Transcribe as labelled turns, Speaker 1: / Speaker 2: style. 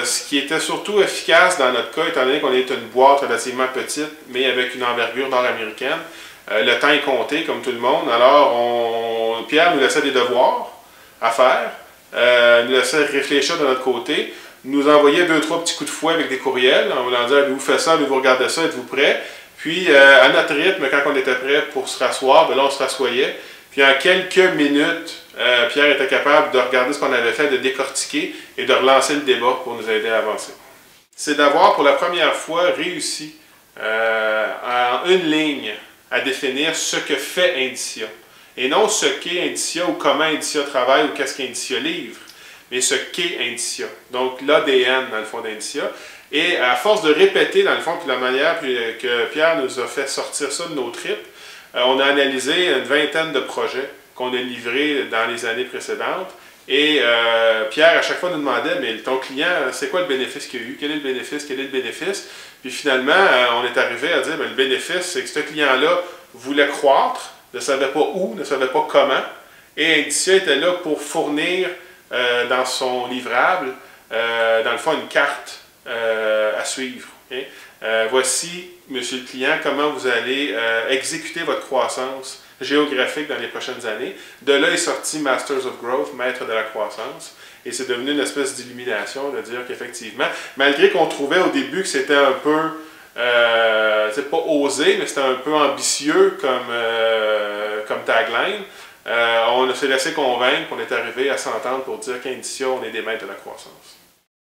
Speaker 1: ce qui était surtout efficace dans notre cas, étant donné qu'on est une boîte relativement petite, mais avec une envergure nord-américaine, le temps est compté, comme tout le monde. Alors, Pierre nous laissait des devoirs à faire, nous laissait réfléchir de notre côté, nous envoyait 2-3 petits coups de fouet avec des courriels, en voulant dire, avez-vous fait ça, avez-vous regardé ça, êtes-vous prêts? Puis, à notre rythme, quand on était prêt pour se rasseoir, ben là, on se rassoyait. Puis, en quelques minutes, Pierre était capable de regarder ce qu'on avait fait, de décortiquer et de relancer le débat pour nous aider à avancer. C'est d'avoir, pour la première fois, réussi en une ligne à définir ce que fait Indicia. Et non ce qu'est Indicia ou comment Indicia travaille ou qu'est-ce qu'Indicia livre, mais ce qu'est Indicia. Donc, l'ADN, dans le fond, d'Indicia. Et à force de répéter, dans le fond, puis la manière que Pierre nous a fait sortir ça de nos tripes, on a analysé une vingtaine de projets qu'on a livrés dans les années précédentes. Et Pierre, à chaque fois, nous demandait, mais ton client, c'est quoi le bénéfice qu'il y a eu? Quel est le bénéfice? Quel est le bénéfice? Puis finalement, on est arrivé à dire, bien, le bénéfice, c'est que ce client-là voulait croître, ne savait pas où, ne savait pas comment. Et Indicia était là pour fournir dans son livrable, dans le fond, une carte à suivre. Okay? Voici, monsieur le client, comment vous allez exécuter votre croissance géographique dans les prochaines années. De là est sorti Masters of Growth, maître de la croissance. Et c'est devenu une espèce d'illumination de dire qu'effectivement, malgré qu'on trouvait au début que c'était un peu, c'est pas osé, mais c'était un peu ambitieux comme tagline, on s'est laissé convaincre qu'on est arrivé à s'entendre pour dire qu'Indicia, on est des maîtres de la croissance.